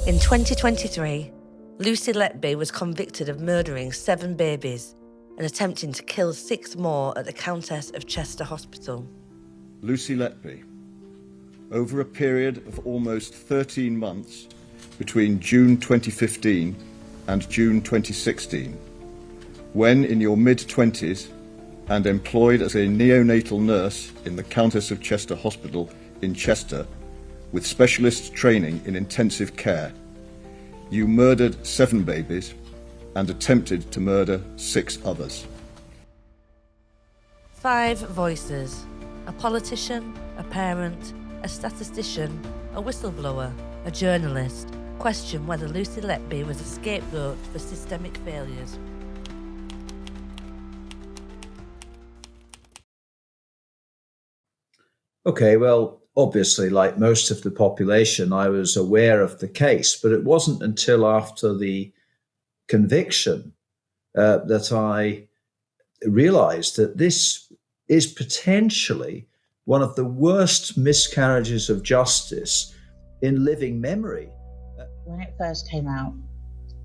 In 2023, Lucy Letby was convicted of murdering 7 babies and attempting to kill 6 more at the Countess of Chester Hospital. Lucy Letby, over a period of almost 13 months between June 2015 and June 2016, when in your mid-20s and employed as a neonatal nurse in the Countess of Chester Hospital in Chester, with specialist training in intensive care, you murdered 7 babies and attempted to murder 6 others. 5 voices: a politician, a parent, a statistician, a whistleblower, a journalist, question whether Lucy Letby was a scapegoat for systemic failures. Okay, well, obviously, like most of the population, I was aware of the case, but it wasn't until after the conviction that I realized that this is potentially one of the worst miscarriages of justice in living memory. When it first came out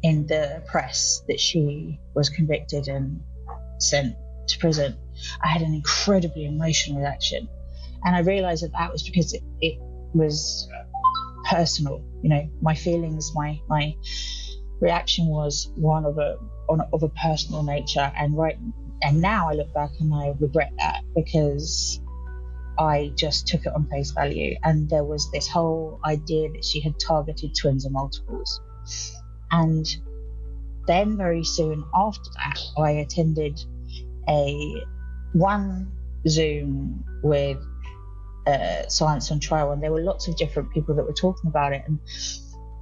in the press that she was convicted and sent to prison, I had an incredibly emotional reaction. And I realized that that was because it was personal. You know, my feelings, my reaction was one of a personal nature. And now I look back and I regret that, because I just took it on face value. And there was this whole idea that she had targeted twins or multiples. And then very soon after that, I attended one Zoom with Science on Trial, and there were lots of different people that were talking about it, and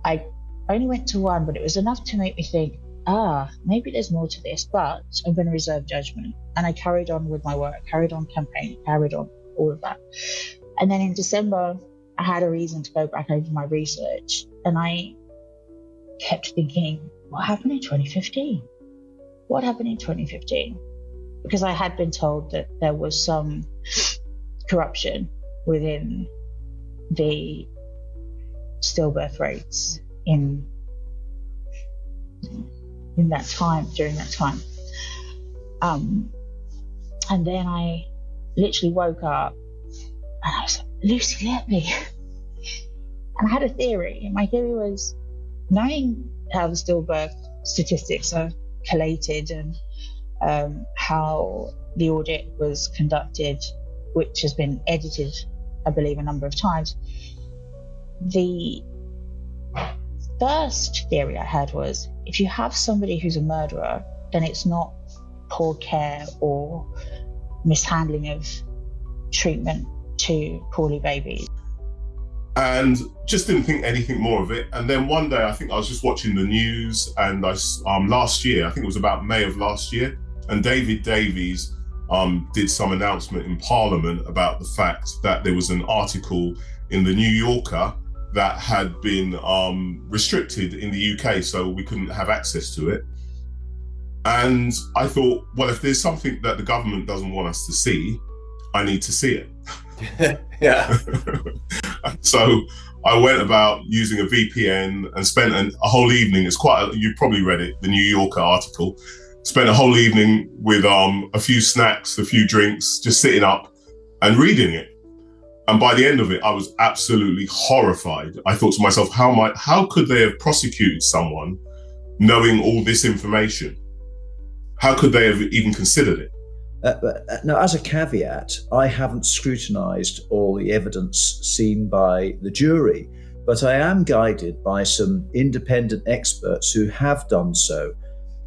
I only went to one, but it was enough to make me think, maybe there's more to this, but I'm going to reserve judgment. And I carried on with my work, carried on campaigning, carried on all of that. And then in December, I had a reason to go back over my research, and I kept thinking, what happened in 2015? What happened in 2015? Because I had been told that there was some corruption within the stillbirth rates in that time, during that time. And then I literally woke up and I was like, Lucy Letby. And I had a theory, and my theory was, knowing how the stillbirth statistics are collated and how the audit was conducted, which has been edited, I believe, a number of times. The first theory I had was, if you have somebody who's a murderer, then it's not poor care or mishandling of treatment to poorly babies. And just didn't think anything more of it. And then one day, I think I was just watching the news, and last year, I think it was about May of last year, and David Davies did some announcement in Parliament about the fact that there was an article in the New Yorker that had been restricted in the UK, so we couldn't have access to it. And I thought, well, if there's something that the government doesn't want us to see, I need to see it. Yeah. So I went about using a VPN and spent a whole evening. You've probably read it, the New Yorker article. Spent a whole evening with a few snacks, a few drinks, just sitting up and reading it. And by the end of it, I was absolutely horrified. I thought to myself, how could they have prosecuted someone knowing all this information? How could they have even considered it? Now, as a caveat, I haven't scrutinised all the evidence seen by the jury, but I am guided by some independent experts who have done so.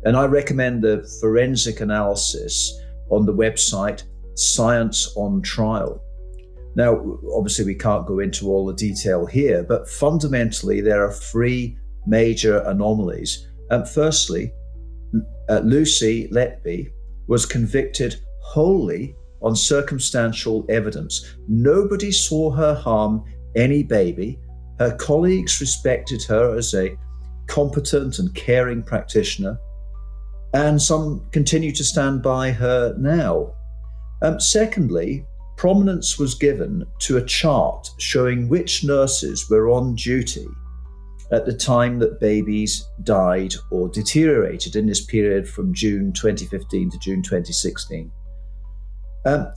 And I recommend the forensic analysis on the website Science on Trial. Now, obviously, we can't go into all the detail here, but fundamentally, there are 3 major anomalies. Firstly, Lucy Letby was convicted wholly on circumstantial evidence. Nobody saw her harm any baby. Her colleagues respected her as a competent and caring practitioner, and some continue to stand by her now. Secondly, prominence was given to a chart showing which nurses were on duty at the time that babies died or deteriorated in this period from June 2015 to June 2016. But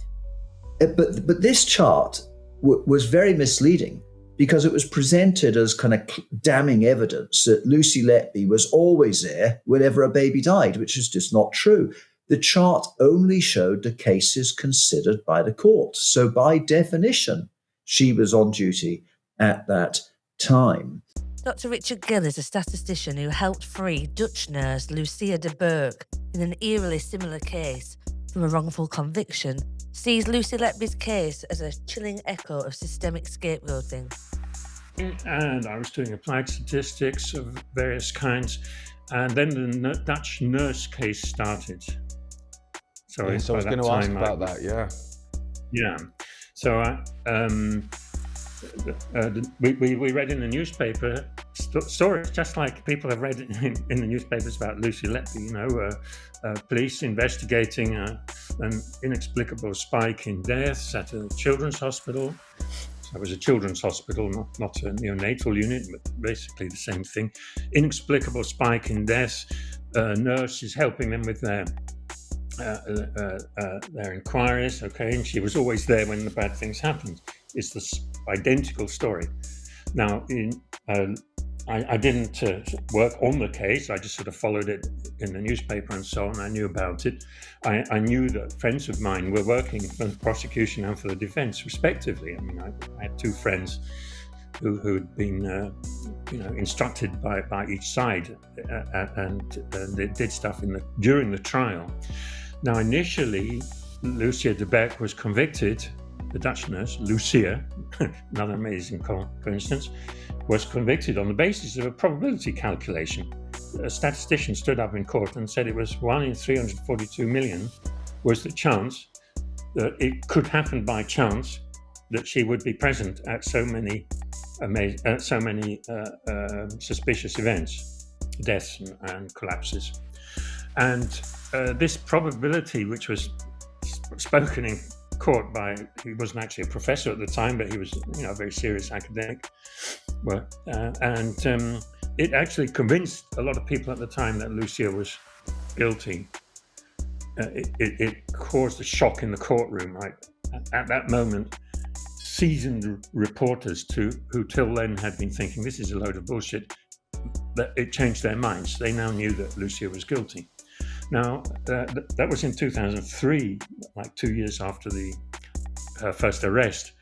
this chart was very misleading because it was presented as kind of damning evidence that Lucy Letby was always there whenever a baby died, which is just not true. The chart only showed the cases considered by the court. So by definition, she was on duty at that time. Dr. Richard Gill is a statistician who helped free Dutch nurse Lucia de Burgh in an eerily similar case from a wrongful conviction, sees Lucy Letby's case as a chilling echo of systemic scapegoating. And I was doing applied statistics of various kinds, and then the Dutch nurse case started. So I was going to ask about that, yeah. Yeah. So we read in the newspaper stories just like people have read in the newspapers about Lucy Letby, police investigating an inexplicable spike in deaths at a children's hospital. So it was a children's hospital, not a neonatal unit, but basically the same thing. Inexplicable spike in deaths. Nurse is helping them with their inquiries, okay, and she was always there when the bad things happened. It's the identical story. Now, I didn't work on the case. I just sort of followed it in the newspaper and so on. I knew about it. I knew that friends of mine were working for the prosecution and for the defense, respectively. I mean, I had two friends who'd been, instructed by each side, and they did stuff during the trial. Now, initially, Lucia de Burgh was convicted. The Dutch nurse, Lucia, another amazing coincidence, was convicted on the basis of a probability calculation. A statistician stood up in court and said it was 1 in 342 million was the chance that it could happen by chance that she would be present at so many suspicious events, deaths and collapses. And this probability, which was spoken in court by, he wasn't actually a professor at the time, but he was, a very serious academic. And it actually convinced a lot of people at the time that Lucia was guilty. It caused a shock in the courtroom. Right? At that moment, seasoned reporters who till then had been thinking this is a load of bullshit, that it changed their minds. They now knew that Lucia was guilty. Now, that was in 2003, like 2 years after her first arrest.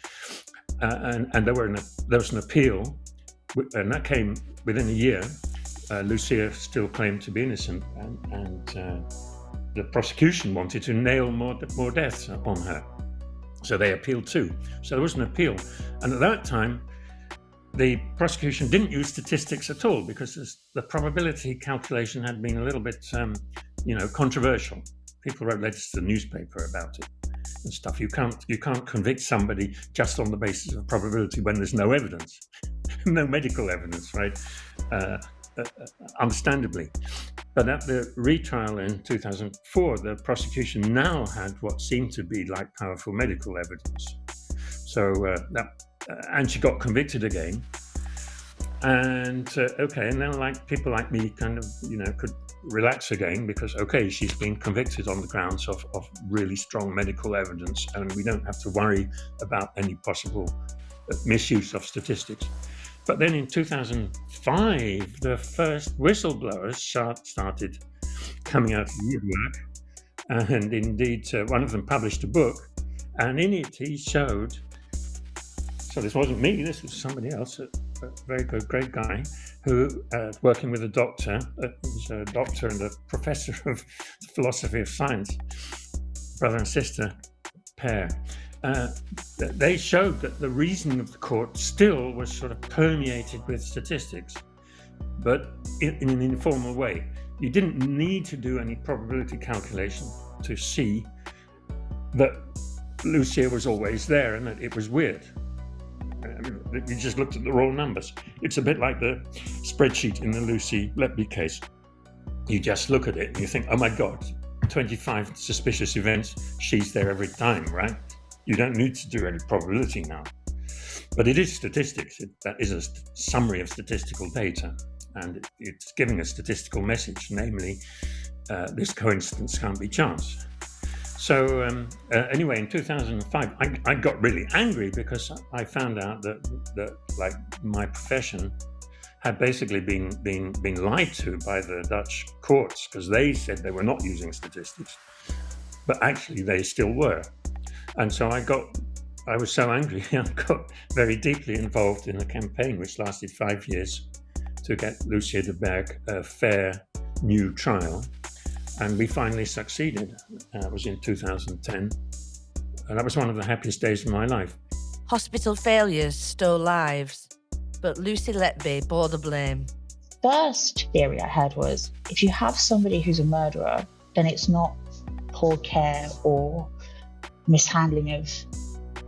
And there was an appeal, and that came within a year. Lucia still claimed to be innocent, and the prosecution wanted to nail more deaths on her. So they appealed too. So there was an appeal. And at that time, the prosecution didn't use statistics at all because the probability calculation had been a little bit, controversial. People wrote letters to the newspaper about it and stuff. You can't convict somebody just on the basis of probability when there's no evidence, no medical evidence, right? Understandably. But at the retrial in 2004, the prosecution now had what seemed to be like powerful medical evidence. So and she got convicted again. And and then people like me kind of, could relax again because, she's been convicted on the grounds of really strong medical evidence, and we don't have to worry about any possible misuse of statistics. But then in 2005, the first whistleblowers started coming out of the woodwork, and indeed one of them published a book, and in it he showed, so this wasn't me, this was somebody else, a very good, great guy, who working with a doctor, was a doctor and a professor of philosophy of science, brother and sister pair. They showed that the reasoning of the court still was sort of permeated with statistics, but in an informal way. You didn't need to do any probability calculation to see that Lucia was always there and that it was weird. You just looked at the raw numbers. It's a bit like the spreadsheet in the Lucy Letby case. You just look at it and you think, oh my God, 25 suspicious events, she's there every time, right? You don't need to do any probability now. But it is statistics. That is a summary of statistical data, and it's giving a statistical message, namely, this coincidence can't be chance. So anyway, in 2005, I got really angry because I found out that like my profession had basically been lied to by the Dutch courts, because they said they were not using statistics, but actually they still were. And so I was so angry, I got very deeply involved in a campaign which lasted 5 years to get Lucy Letby a fair new trial. And we finally succeeded. It was in 2010. And that was one of the happiest days of my life. Hospital failures stole lives, but Lucy Letby bore the blame. First theory I had was, if you have somebody who's a murderer, then it's not poor care or mishandling of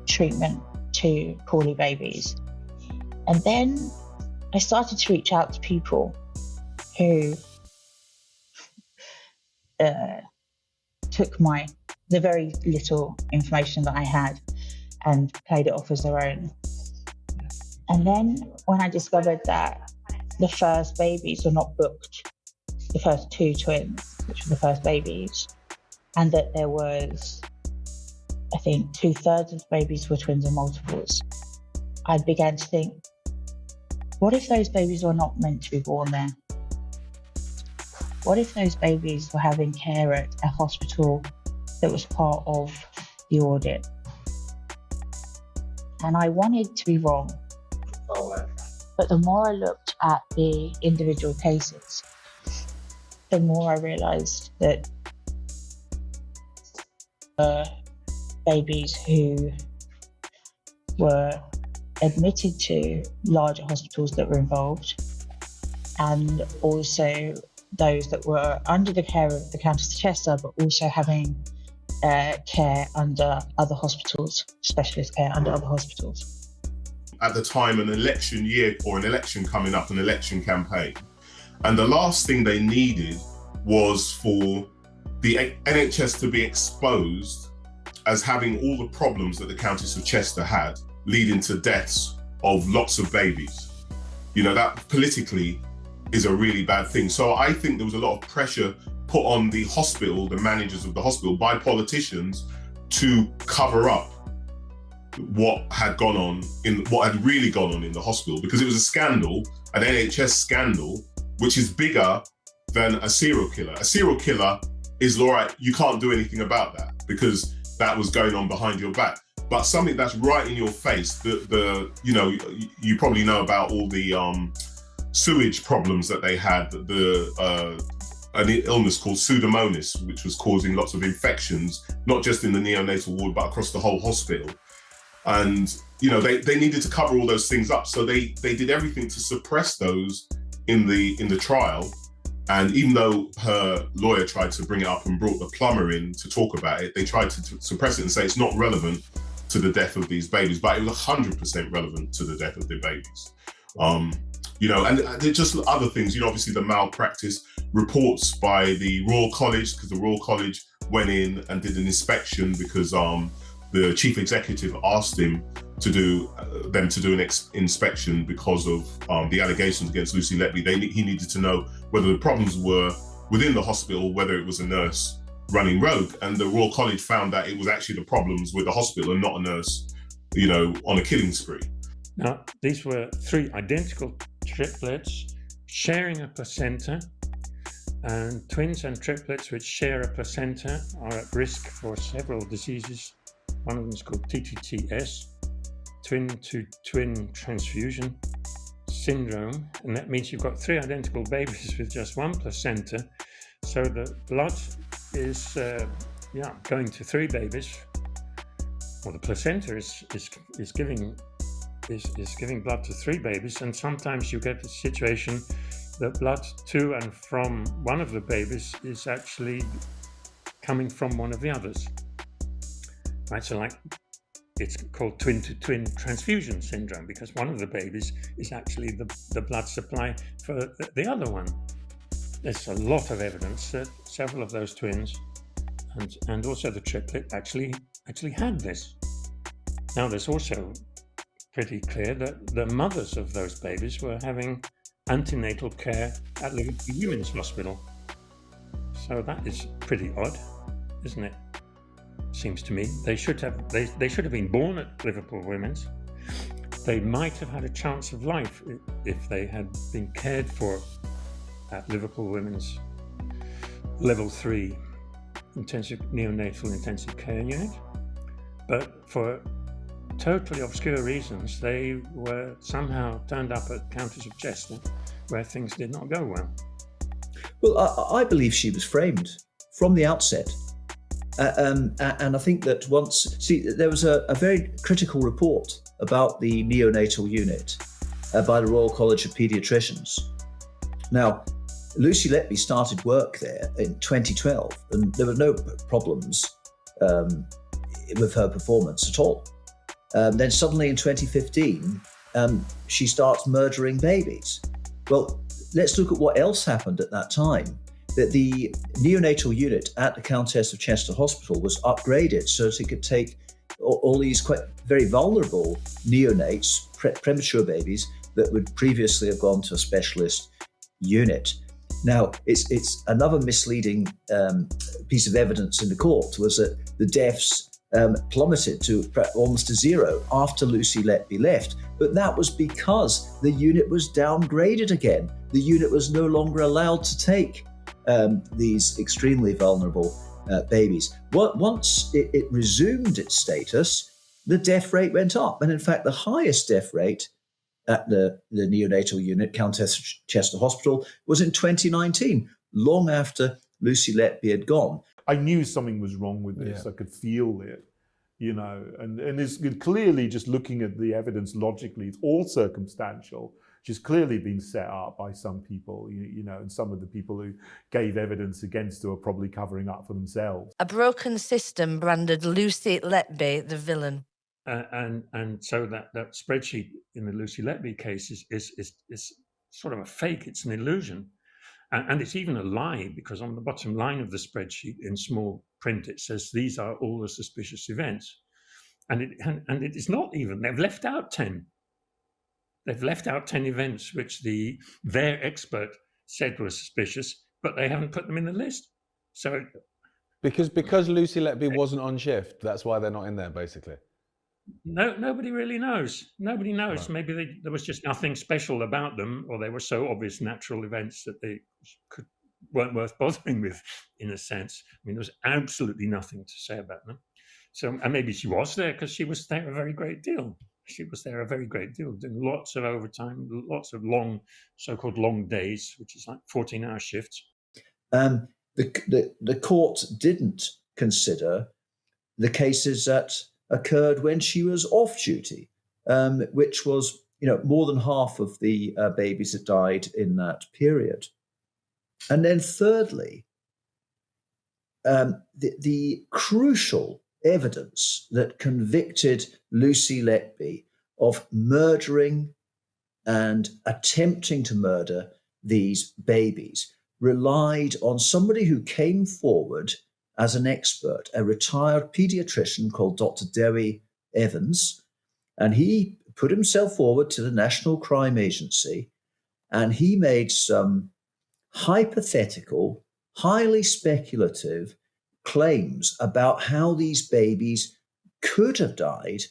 treatment to poorly babies. And then I started to reach out to people who took the very little information that I had and played it off as their own. And then when I discovered that the first babies were not booked, the first 2 twins, which were the first babies, and that there was, I think, 2/3 of the babies were twins and multiples, I began to think, what if those babies were not meant to be born there? What if those babies were having care at a hospital that was part of the audit? And I wanted to be wrong. But the more I looked at the individual cases, the more I realised that babies who were admitted to larger hospitals that were involved, and also those that were under the care of the Countess of Chester, but also having care under other hospitals, specialist care under other hospitals. At the time, an election year or an election coming up, an election campaign. And the last thing they needed was for the NHS to be exposed as having all the problems that the Countess of Chester had, leading to deaths of lots of babies. You know, that politically is a really bad thing. So I think there was a lot of pressure put on the hospital, the managers of the hospital, by politicians to cover up what had really gone on in the hospital, because it was a scandal, an NHS scandal, which is bigger than a serial killer. A serial killer is all right, you can't do anything about that because that was going on behind your back. But something that's right in your face, you probably know about all the sewage problems that they had, an illness called Pseudomonas, which was causing lots of infections, not just in the neonatal ward, but across the whole hospital. And, they needed to cover all those things up. So they did everything to suppress those in the trial. And even though her lawyer tried to bring it up and brought the plumber in to talk about it, they tried to suppress it and say it's not relevant to the death of these babies, but it was 100% relevant to the death of the babies. And there's just other things, obviously the malpractice reports by the Royal College, because the Royal College went in and did an inspection because the chief executive asked him to do an inspection because of the allegations against Lucy Letby. He needed to know whether the problems were within the hospital, whether it was a nurse running rogue. And the Royal College found that it was actually the problems with the hospital and not a nurse, on a killing spree. Now, these were 3 identical triplets sharing a placenta, and twins and triplets which share a placenta are at risk for several diseases. One of them is called TTTS, twin-to-twin transfusion syndrome, and that means you've got 3 identical babies with just 1 placenta. So the blood is going to 3 babies. Well, the placenta is giving blood to 3 babies, and sometimes you get a situation that blood to and from one of the babies is actually coming from one of the others. Right, so like it's called twin-to-twin transfusion syndrome because one of the babies is actually the blood supply for the other one. There's a lot of evidence that several of those twins and also the triplet actually had this. Now there's also pretty clear that the mothers of those babies were having antenatal care at Liverpool Women's Hospital. So that is pretty odd, isn't it? Seems to me they should have been born at Liverpool Women's. They might have had a chance of life if they had been cared for at Liverpool Women's Level 3 neonatal intensive care unit. But for totally obscure reasons, they were somehow turned up at Countess of Chester, where things did not go well. Well, I believe she was framed from the outset. And I think that there was a very critical report about the neonatal unit by the Royal College of Paediatricians. Now, Lucy Letby started work there in 2012, and there were no problems with her performance at all. Then suddenly in 2015, she starts murdering babies. Well, let's look at what else happened at that time. That the neonatal unit at the Countess of Chester Hospital was upgraded so that it could take all these quite very vulnerable neonates, premature babies, that would previously have gone to a specialist unit. Now, it's another misleading piece of evidence in the court was that the deaths plummeted to almost to zero after Lucy Letby left. But that was because the unit was downgraded again. The unit was no longer allowed to take these extremely vulnerable babies. Once it resumed its status, the death rate went up. And in fact, the highest death rate at the neonatal unit, Countess of Chester Hospital, was in 2019, long after Lucy Letby had gone. I knew something was wrong with this. Yeah. I could feel it, and it's clearly, just looking at the evidence logically, it's all circumstantial. Which has clearly been set up by some people, and some of the people who gave evidence against her are probably covering up for themselves. A broken system branded Lucy Letby the villain. And so that spreadsheet in the Lucy Letby case is sort of a fake. It's an illusion. And it's even a lie, because on the bottom line of the spreadsheet in small print, it says these are all the suspicious events. And it is not even, they've left out 10. They've left out 10 events which their expert said were suspicious, but they haven't put them in the list. So because Lucy Letby wasn't on shift, that's why they're not in there, basically. No, nobody really knows. Nobody knows. Right. Maybe there was just nothing special about them, or they were so obvious natural events that they weren't worth bothering with, in a sense. I mean, there was absolutely nothing to say about them. So, and maybe she was there because she was there a very great deal. She was there a very great deal, doing lots of overtime, lots of long, so-called long days, which is like 14-hour shifts. The court didn't consider the cases that occurred when she was off duty, which was, more than half of the babies that died in that period. And then thirdly, the crucial evidence that convicted Lucy Letby of murdering and attempting to murder these babies relied on somebody who came forward as an expert, a retired paediatrician called Dr. Dewi Evans, and he put himself forward to the National Crime Agency, and he made some hypothetical, highly speculative claims about how these babies could have died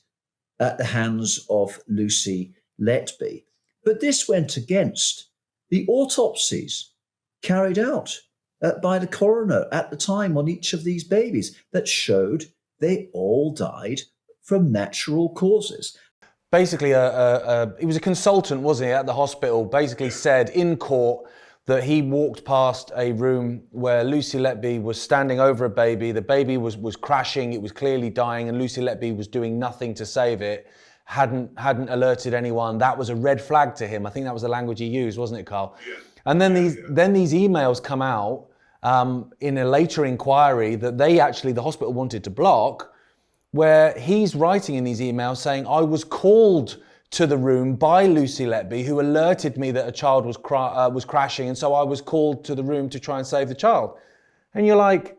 at the hands of Lucy Letby. But this went against the autopsies carried out by the coroner at the time on each of these babies that showed they all died from natural causes. Basically, he was a consultant, wasn't he, at the hospital, basically said in court that he walked past a room where Lucy Letby was standing over a baby. The baby was crashing, it was clearly dying, and Lucy Letby was doing nothing to save it, hadn't alerted anyone. That was a red flag to him. I think that was the language he used, wasn't it, Carl? Yeah. And then these emails come out in a later inquiry that the hospital wanted to block, where he's writing in these emails saying, I was called to the room by Lucy Letby, who alerted me that a child was crashing, and so I was called to the room to try and save the child. And you're like,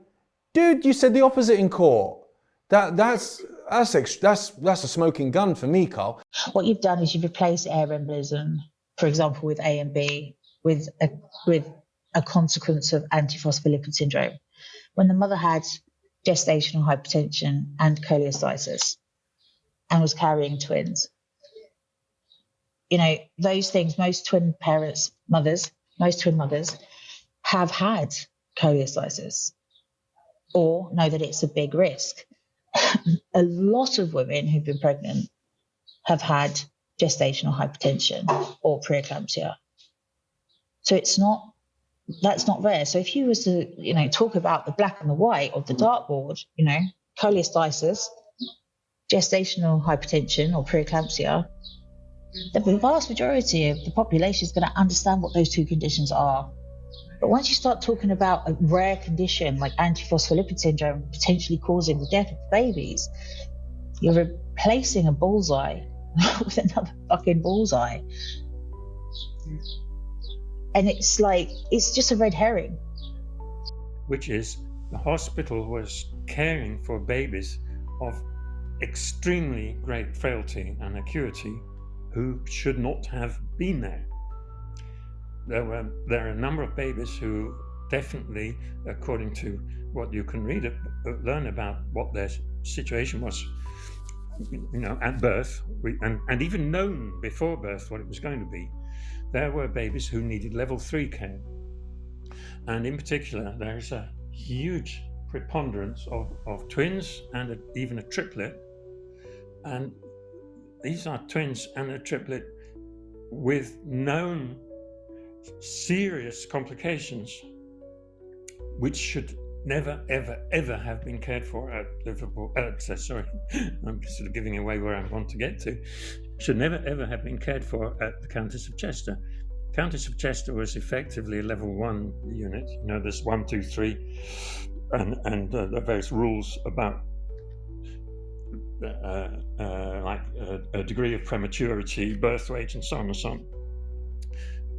dude, you said the opposite in court. That's That's a smoking gun for me, Carl. What you've done is you've replaced air embolism, for example, with A and B, with a consequence of antiphospholipid syndrome. When the mother had gestational hypertension and cholestasis and was carrying twins, those things, most twin mothers have had cholestasis or know that it's a big risk. A lot of women who've been pregnant have had gestational hypertension or preeclampsia. So that's not rare. So if you was to, talk about the black and the white of the dartboard, cholestasis, gestational hypertension or preeclampsia, the vast majority of the population is going to understand what those two conditions are. But once you start talking about a rare condition like antiphospholipid syndrome potentially causing the death of babies, you're replacing a bullseye with another fucking bullseye. And it's just a red herring. Which is, the hospital was caring for babies of extremely great frailty and acuity who should not have been there. There are a number of babies who definitely, according to what you can learn about what their situation was, at birth, and even known before birth what it was going to be. There were babies who needed level 3 care. And in particular, there's a huge preponderance of twins and even a triplet. And these are twins and a triplet with known serious complications, which should never, ever, ever have been cared for at Liverpool. I'm sort of giving away where I want to get to. Should never, ever have been cared for at the Countess of Chester. Countess of Chester was effectively a level 1 unit. There's 1, 2, 3, and the various rules about a degree of prematurity, birth weight, and so on and so on.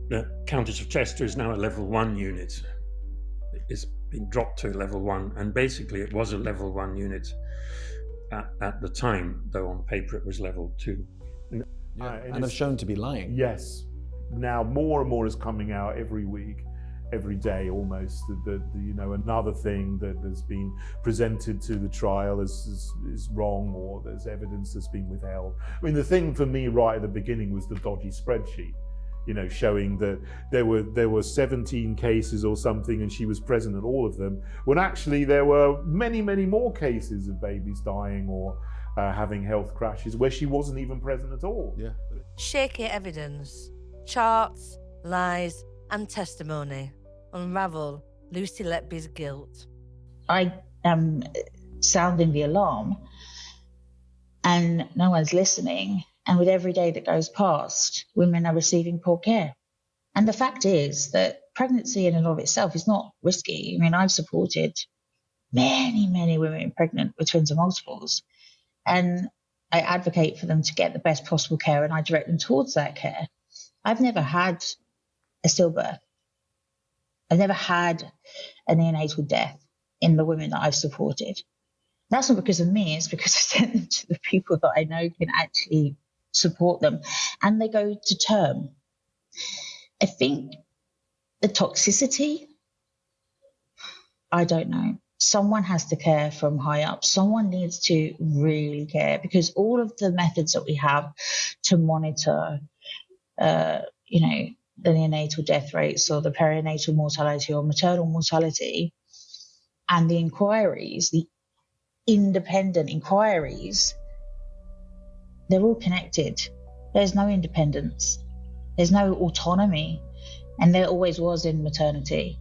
The Countess of Chester is now a level 1 unit. It's been dropped to a level 1, and basically it was a level 1 unit at the time, though on paper it was level 2. And have shown to be lying. Yes. Now more and more is coming out every week, every day almost. Another thing that has been presented to the trial is wrong, or there's evidence that's been withheld. I mean, the thing for me right at the beginning was the dodgy spreadsheet, showing that there were 17 cases or something, and she was present at all of them, when actually there were many, many more cases of babies dying or having health crashes where she wasn't even present at all. Yeah. Shaky evidence, charts, lies, and testimony unravel Lucy Letby's guilt. I am sounding the alarm, and no one's listening. And with every day that goes past, women are receiving poor care. And the fact is that pregnancy in and of itself is not risky. I mean, I've supported many, many women pregnant with twins and multiples, and I advocate for them to get the best possible care, and I direct them towards that care. I've never had a stillbirth. I've never had a neonatal death in the women that I've supported. That's not because of me, it's because I sent them to the people that I know can actually support them, and they go to term. I think the toxicity, I don't know. Someone has to care from high up. Someone needs to really care, because all of the methods that we have to monitor, the neonatal death rates or the perinatal mortality or maternal mortality, and the inquiries, the independent inquiries, they're all connected. There's no independence. There's no autonomy. And there always was in maternity.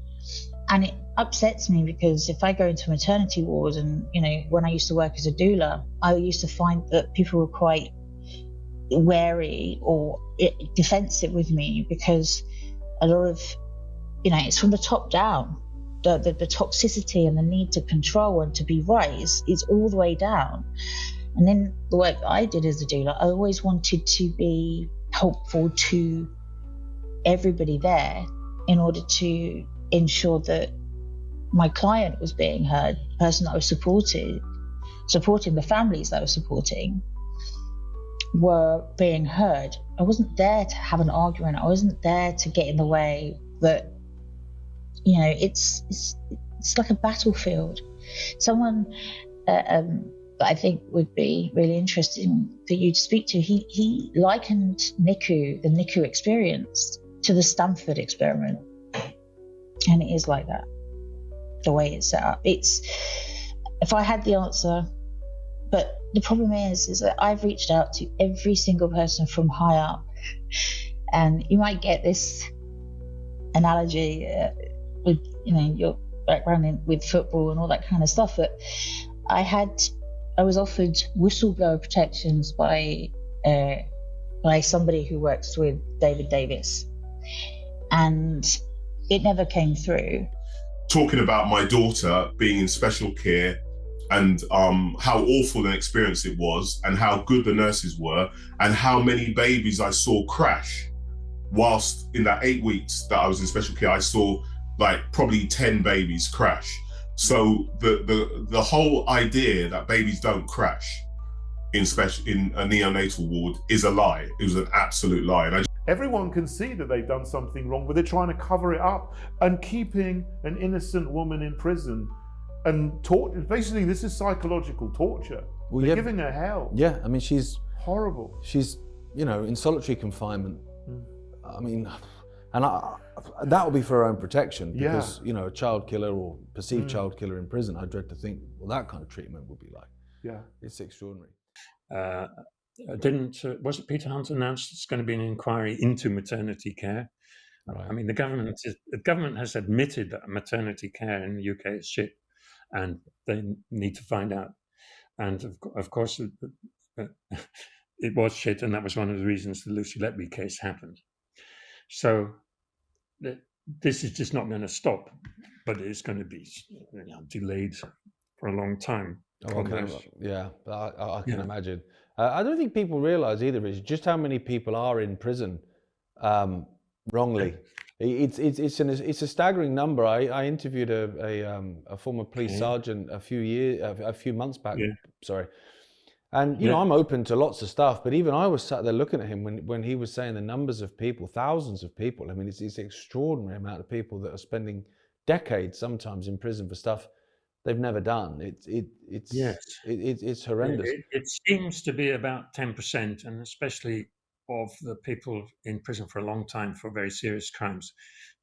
And it upsets me, because if I go into maternity wards and, when I used to work as a doula, I used to find that people were quite wary or defensive with me, because a lot of, it's from the top down. The toxicity and the need to control and to be right is all the way down. And then the work that I did as a doula, I always wanted to be helpful to everybody there in order to ensure that my client was being heard, the person that I was supporting supporting the families that I was supporting were being heard. I wasn't there to have an argument. I wasn't there to get in the way. But it's like a battlefield. Someone that I think would be really interesting for you to speak to. He likened the NICU experience to the Stanford experiment, and it is like that. The way it's set up. If I had the answer, but the problem is that I've reached out to every single person from high up, and you might get this analogy with your background with football and all that kind of stuff, but I was offered whistleblower protections by somebody who works with David Davis, and it never came through. Talking about my daughter being in special care and how awful an experience it was and how good the nurses were and how many babies I saw crash whilst in that 8 weeks that I was in special care. I saw like probably 10 babies crash. So the whole idea that babies don't crash in a neonatal ward is a lie. It was an absolute lie. And everyone can see that they've done something wrong, but they're trying to cover it up and keeping an innocent woman in prison and basically this is psychological torture. They're giving her hell. Yeah, I mean, she's horrible. She's, in solitary confinement. I mean, and that will be for her own protection because, a child killer or perceived child killer in prison, I dread to think, well, that kind of treatment would be like. Yeah. It's extraordinary. Was it Peter Hunt announced it's going to be an inquiry into maternity care? Right. I mean, the government has admitted that maternity care in the UK is shit, and they need to find out. And of course, it was shit, and that was one of the reasons the Lucy Letby case happened. So this is just not going to stop, but it's going to be delayed for a long time. I can imagine. I don't think people realise either is just how many people are in prison wrongly. It's a staggering number. I interviewed a former police sergeant a few months back. Yeah. Sorry, and I'm open to lots of stuff, but even I was sat there looking at him when he was saying the numbers of people, thousands of people. I mean, it's an extraordinary amount of people that are spending decades sometimes in prison for stuff they've never done. It's horrendous. It seems to be about 10%, and especially of the people in prison for a long time for very serious crimes,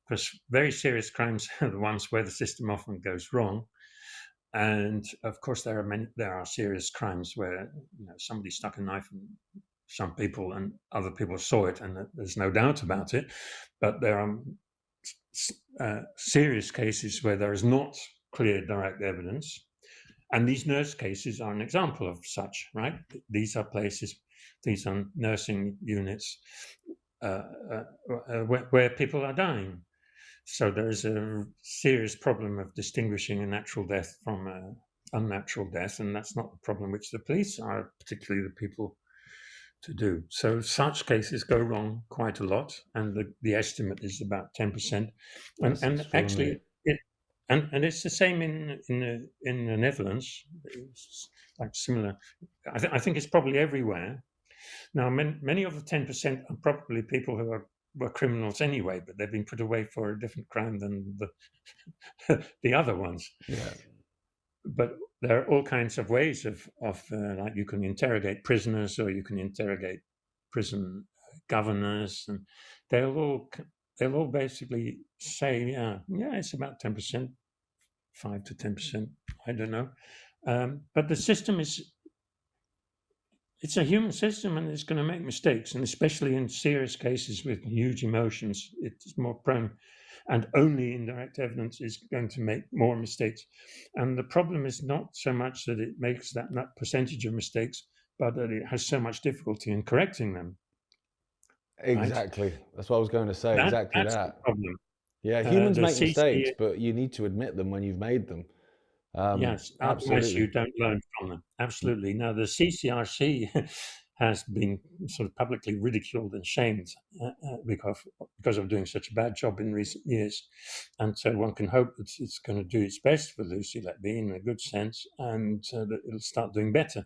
because very serious crimes are the ones where the system often goes wrong. And of course, there are serious crimes where somebody stuck a knife in some people and other people saw it, and there's no doubt about it. But there are serious cases where there is not clear direct evidence, and these nurse cases are an example of such. Right? These are nursing units where people are dying. So there is a serious problem of distinguishing a natural death from an unnatural death, and that's not the problem which the police are particularly the people to do. So such cases go wrong quite a lot, and the estimate is about 10%. And actually, it's the same in the Netherlands. It's like similar. I think it's probably everywhere. Now, many of the 10% are probably people who were criminals anyway, but they've been put away for a different crime than the other ones. Yeah. But there are all kinds of ways of like you can interrogate prisoners, or you can interrogate prison governors, and they'll all basically say, yeah, it's about 10%, 5 to 10%, I don't know. But the system it's a human system, and it's going to make mistakes, and especially in serious cases with huge emotions, it's more prone, and only indirect evidence is going to make more mistakes. And the problem is not so much that it makes that percentage of mistakes, but that it has so much difficulty in correcting them. Exactly. Right? That's what I was going to say. That's the problem. Yeah, humans make mistakes, but you need to admit them when you've made them. Yes, otherwise you don't learn from them. Absolutely. Now, the CCRC has been sort of publicly ridiculed and shamed because of doing such a bad job in recent years. And so one can hope that it's going to do its best for Lucy Letby in a good sense, and that it'll start doing better.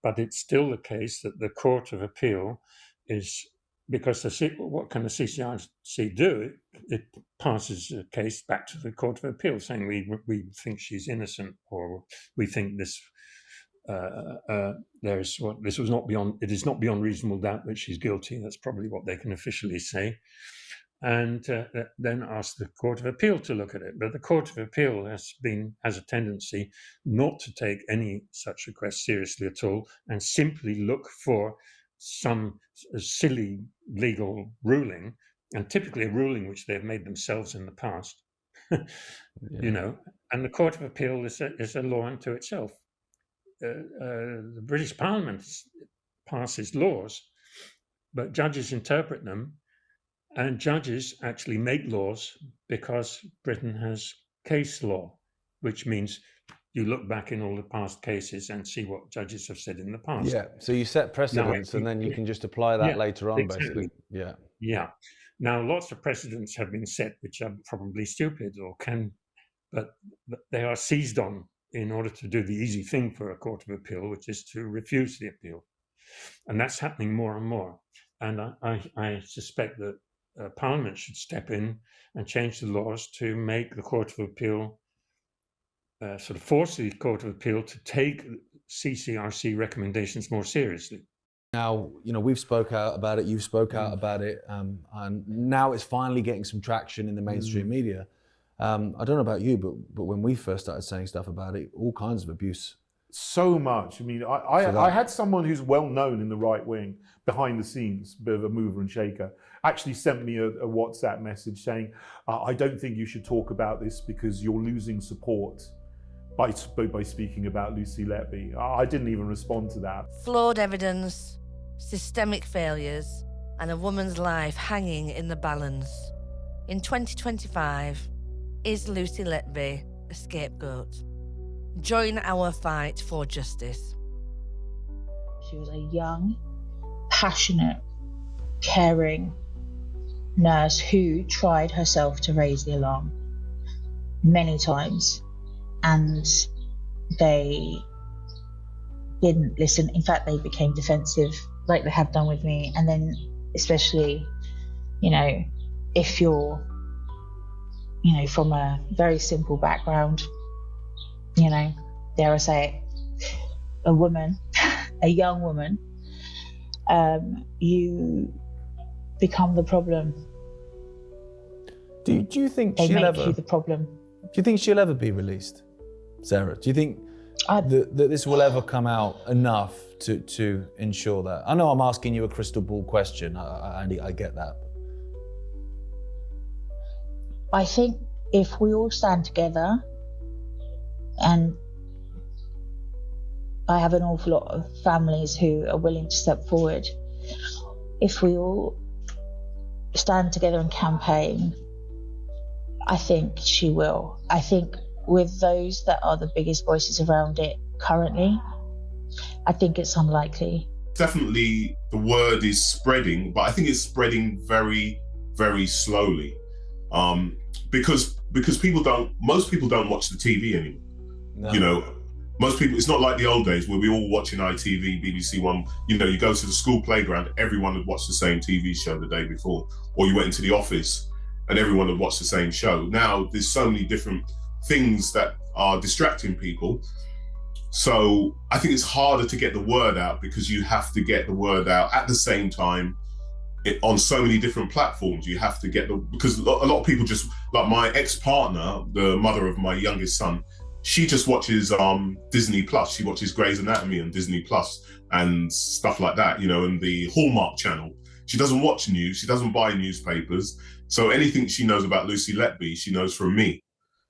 But it's still the case that the Court of Appeal is, because what can the CCRC do? It passes a case back to the Court of Appeal saying we think she's innocent, or we think this it is not beyond reasonable doubt that she's guilty. That's probably what they can officially say, and then ask the Court of Appeal to look at it. But the Court of Appeal has a tendency not to take any such request seriously at all, and simply look for some silly legal ruling, and typically a ruling which they've made themselves in the past. You know, and the Court of Appeal is a law unto itself. The British Parliament passes laws, but judges interpret them, and judges actually make laws because Britain has case law, which means you look back in all the past cases and see what judges have said in the past. Yeah, so you set precedents and then you can just apply that later on, exactly. basically. Yeah. Now, lots of precedents have been set which are probably stupid but they are seized on in order to do the easy thing for a Court of Appeal, which is to refuse the appeal. And that's happening more and more. And I suspect that Parliament should step in and change the laws to make the Court of Appeal, sort of force the Court of Appeal to take CCRC recommendations more seriously. Now, you know, we've spoke out about it, you've spoke out about it, and now it's finally getting some traction in the mainstream media. I don't know about you, but when we first started saying stuff about it, all kinds of abuse. So much. I mean, I had someone who's well known in the right wing, behind the scenes, bit of a mover and shaker, actually sent me a WhatsApp message saying, I don't think you should talk about this because you're losing support by speaking about Lucy Letby. I didn't even respond to that. Flawed evidence, systemic failures, and a woman's life hanging in the balance. In 2025, is Lucy Letby a scapegoat? Join our fight for justice. She was a young, passionate, caring nurse who tried herself to raise the alarm many times, and they didn't listen. In fact, they became defensive, like they have done with me. And then, especially, you know, if you're, you know, from a very simple background, you know, dare I say it, a woman, a young woman, you become the problem. Do you think they she'll make ever? You the problem. Do you think she'll ever be released, Sarah? Do you think that this will ever come out enough to ensure that? I know I'm asking you a crystal ball question. I get that. I think if we all stand together, and I have an awful lot of families who are willing to step forward, if we all stand together and campaign, I think she will. I think with those that are the biggest voices around it currently, I think it's unlikely. Definitely the word is spreading, but I think it's spreading very, very slowly. Because most people don't watch the TV anymore. No. You know, most people, it's not like the old days where we all watching ITV, BBC One, you know, you go to the school playground, everyone would watch the same TV show the day before, or you went into the office and everyone would watch the same show. Now there's so many different things that are distracting people. So I think it's harder to get the word out because you have to get the word out at the same time on so many different platforms. You have to get because a lot of people just, like my ex-partner, the mother of my youngest son, she just watches Disney Plus. She watches Grey's Anatomy on Disney Plus and stuff like that, you know, and the Hallmark channel. She doesn't watch news. She doesn't buy newspapers. So anything she knows about Lucy Letby, she knows from me.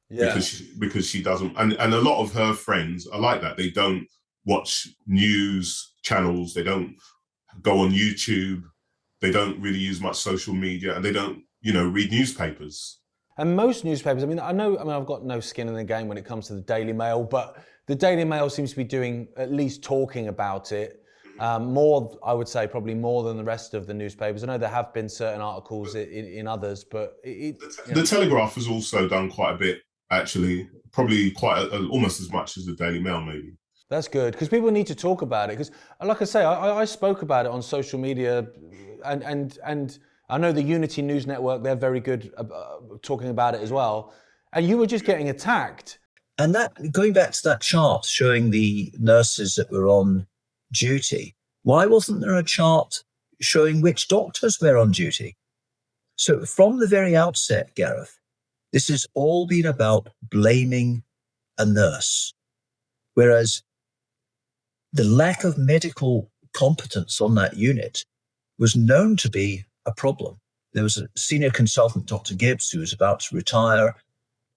Yeah. Because she doesn't, and a lot of her friends are like that. They don't watch news channels. They don't go on YouTube. They don't really use much social media, and they don't, you know, read newspapers. And most newspapers, I've got no skin in the game when it comes to the Daily Mail, but the Daily Mail seems to be doing, at least talking about it. More, I would say, probably more than the rest of the newspapers. I know there have been certain articles in others, but the Telegraph has also done quite a bit, actually, probably almost as much as the Daily Mail, maybe. That's good, because people need to talk about it. Because, like I say, I spoke about it on social media, and I know the Unity News Network, they're very good talking about it as well. And you were just getting attacked. And that, going back to that chart showing the nurses that were on duty, why wasn't there a chart showing which doctors were on duty? So from the very outset, Gareth, this has all been about blaming a nurse, whereas the lack of medical competence on that unit was known to be a problem. There was a senior consultant, Dr. Gibbs, who was about to retire,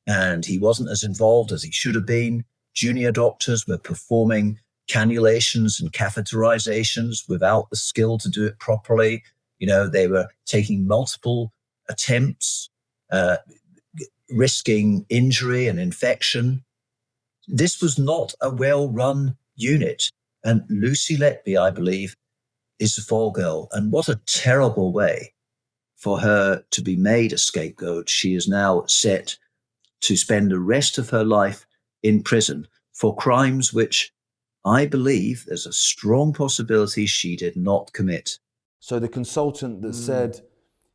and he wasn't as involved as he should have been. Junior doctors were performing cannulations and catheterizations without the skill to do it properly. They were taking multiple attempts, risking injury and infection. This was not a well-run unit. And Lucy Letby, I believe, is the fall girl. And what a terrible way for her to be made a scapegoat. She is now set to spend the rest of her life in prison for crimes which I believe there's a strong possibility she did not commit. So the consultant that said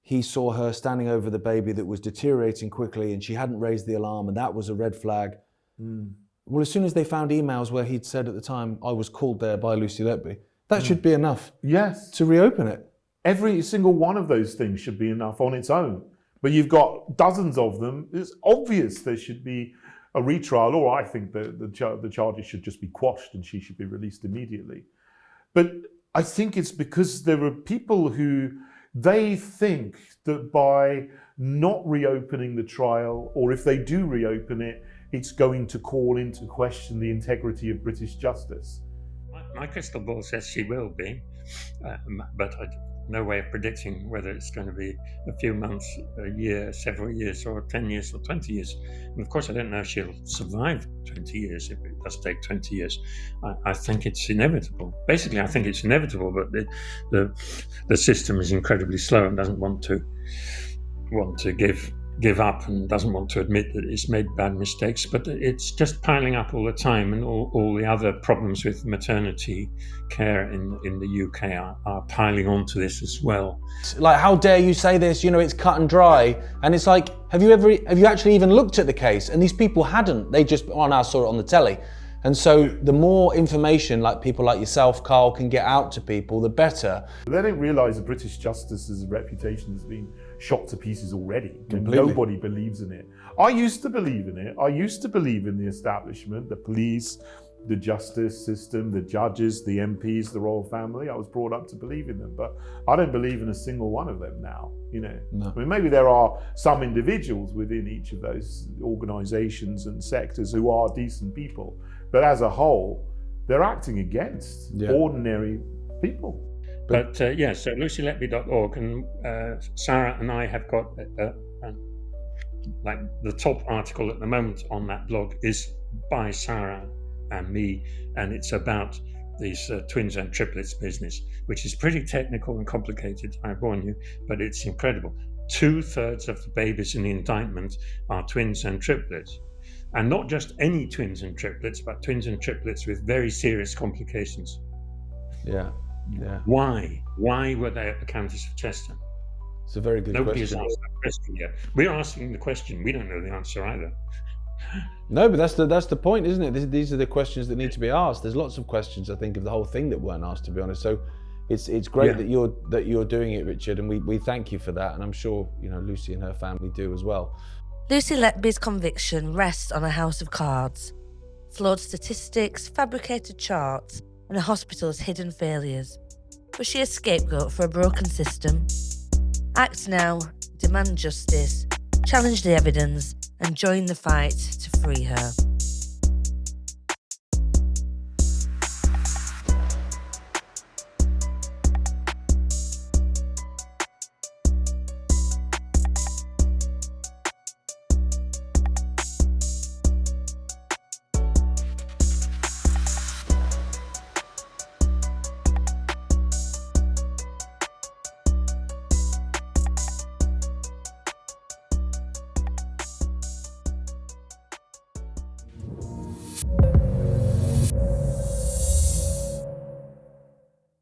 he saw her standing over the baby that was deteriorating quickly and she hadn't raised the alarm and that was a red flag. Well, as soon as they found emails where he'd said at the time, I was called there by Lucy Letby, that should be enough to reopen it. Every single one of those things should be enough on its own. But you've got dozens of them. It's obvious there should be a retrial, or I think the charges should just be quashed and she should be released immediately. But I think it's because there are people who, they think that by not reopening the trial, or if they do reopen it, it's going to call into question the integrity of British justice. My crystal ball says she will be, but I no way of predicting whether it's going to be a few months, a year, several years, or 10 years or 20 years. And of course, I don't know if she'll survive 20 years, if it does take 20 years. I think it's inevitable. Basically, I think it's inevitable, but the system is incredibly slow and doesn't want to give up and doesn't want to admit that it's made bad mistakes, but it's just piling up all the time, and all the other problems with maternity care in the UK are piling onto this as well. Like, how dare you say this? It's cut and dry. And it's like, have you actually even looked at the case? And these people hadn't. They just, I saw it on the telly. And so the more information, like people like yourself, Carl, can get out to people, the better. They don't realise that British justice's reputation has been shot to pieces already. Completely. Nobody believes in it. I used to believe in it. I used to believe in the establishment, the police, the justice system, the judges, the MPs, the royal family. I was brought up to believe in them, but I don't believe in a single one of them now. No. I mean, maybe there are some individuals within each of those organisations and sectors who are decent people, but as a whole, they're acting against ordinary people. But so LucyLetby.org, and Sarah and I have got like the top article at the moment on that blog is by Sarah and me, and it's about these twins and triplets business, which is pretty technical and complicated, I warn you, but it's incredible. 2/3 of the babies in the indictment are twins and triplets. And not just any twins and triplets, but twins and triplets with very serious complications. Yeah. Why? Why were they at the Countess of Chester? It's a very good Nobody question. has asked that question yet. We're asking the question. We don't know the answer either. No, but that's the point, isn't it? These are the questions that need to be asked. There's lots of questions, I think, of the whole thing that weren't asked, to be honest. So it's great that you're doing it, Richard, and we thank you for that. And I'm sure Lucy and her family do as well. Lucy Letby's conviction rests on a house of cards. Flawed statistics, fabricated charts, and a hospital's hidden failures. Was she a scapegoat for a broken system? Act now, demand justice, challenge the evidence, and join the fight to free her.